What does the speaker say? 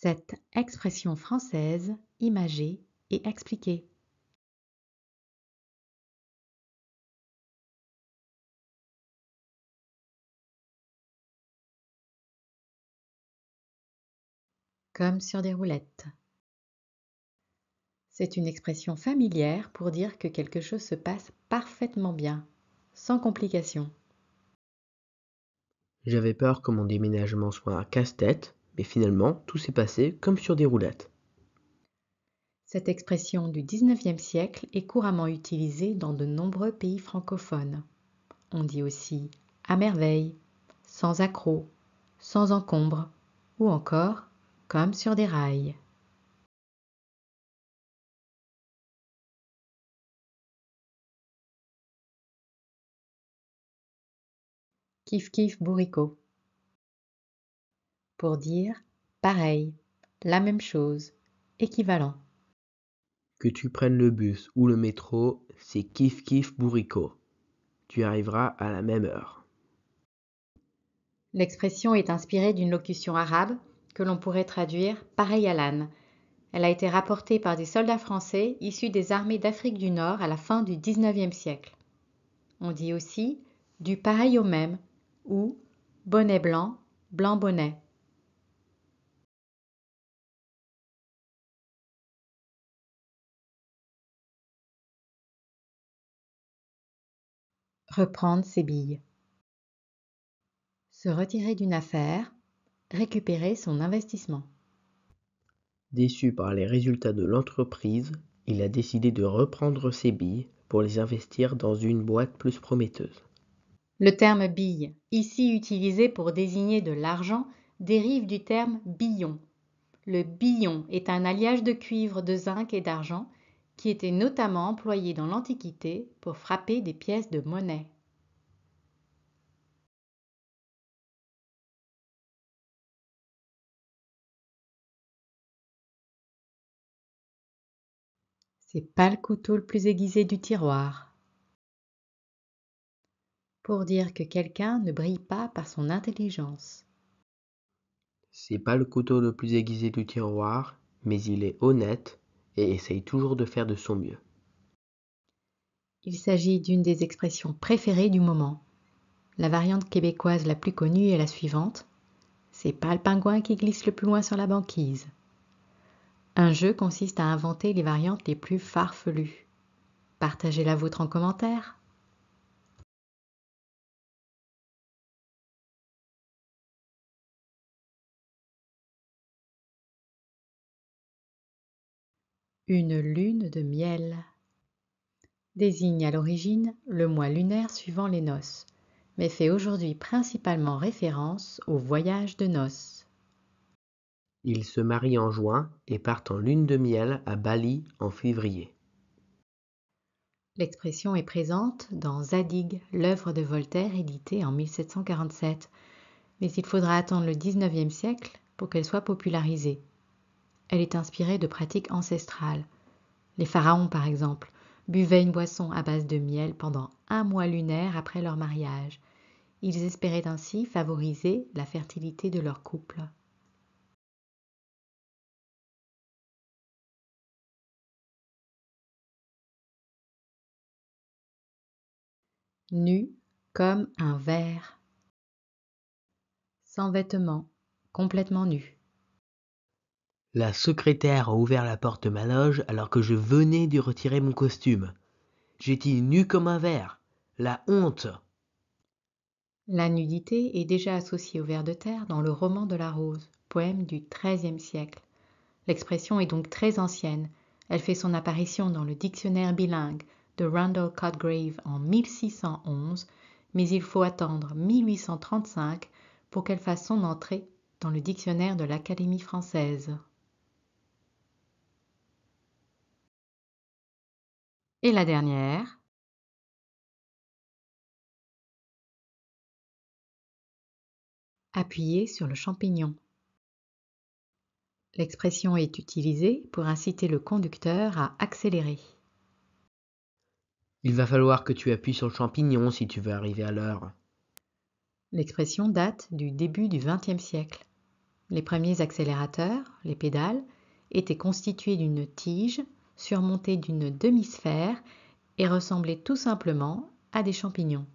Cette expression française imagée et expliquée. Comme sur des roulettes. C'est une expression familière pour dire que quelque chose se passe parfaitement bien, sans complications. J'avais peur que mon déménagement soit un casse-tête, mais finalement tout s'est passé comme sur des roulettes. Cette expression du XIXe siècle est couramment utilisée dans de nombreux pays francophones. On dit aussi à merveille, sans accroc, sans encombre, ou encore comme sur des rails. Kiff kiff bourricot. Pour dire pareil, la même chose, équivalent. Que tu prennes le bus ou le métro, c'est kiff kiff bourricot. Tu arriveras à la même heure. L'expression est inspirée d'une locution arabe que l'on pourrait traduire pareil à l'âne. Elle a été rapportée par des soldats français issus des armées d'Afrique du Nord à la fin du XIXe siècle. On dit aussi du pareil au même ou bonnet blanc, blanc bonnet. Reprendre ses billes. Se retirer d'une affaire, récupérer son investissement. Déçu par les résultats de l'entreprise, il a décidé de reprendre ses billes pour les investir dans une boîte plus prometteuse. Le terme bille, ici utilisé pour désigner de l'argent, dérive du terme billon. Le billon est un alliage de cuivre, de zinc et d'argent qui était notamment employé dans l'Antiquité pour frapper des pièces de monnaie. C'est pas le couteau le plus aiguisé du tiroir. Pour dire que quelqu'un ne brille pas par son intelligence. C'est pas le couteau le plus aiguisé du tiroir, mais il est honnête et essaye toujours de faire de son mieux. Il s'agit d'une des expressions préférées du moment. La variante québécoise la plus connue est la suivante. C'est pas le pingouin qui glisse le plus loin sur la banquise. Un jeu consiste à inventer les variantes les plus farfelues. Partagez la vôtre en commentaire. Une lune de miel désigne à l'origine le mois lunaire suivant les noces, mais fait aujourd'hui principalement référence au voyage de noces. Ils se marient en juin et partent en lune de miel à Bali en février. L'expression est présente dans Zadig, l'œuvre de Voltaire éditée en 1747, mais il faudra attendre le XIXe siècle pour qu'elle soit popularisée. Elle est inspirée de pratiques ancestrales. Les pharaons, par exemple, buvaient une boisson à base de miel pendant un mois lunaire après leur mariage. Ils espéraient ainsi favoriser la fertilité de leur couple. Nu comme un ver. Sans vêtements, complètement nu. La secrétaire a ouvert la porte de ma loge alors que je venais de retirer mon costume. J'étais nu comme un verre. La honte! La nudité est déjà associée au ver de terre dans le roman de la Rose, poème du XIIIe siècle. L'expression est donc très ancienne. Elle fait son apparition dans le dictionnaire bilingue de Randall Cotgrave en 1611, mais il faut attendre 1835 pour qu'elle fasse son entrée dans le dictionnaire de l'Académie française. Et la dernière, appuyer sur le champignon. L'expression est utilisée pour inciter le conducteur à accélérer. Il va falloir que tu appuies sur le champignon si tu veux arriver à l'heure. L'expression date du début du XXe siècle. Les premiers accélérateurs, les pédales, étaient constitués d'une tige surmontée d'une demi-sphère et ressemblaient tout simplement à des champignons.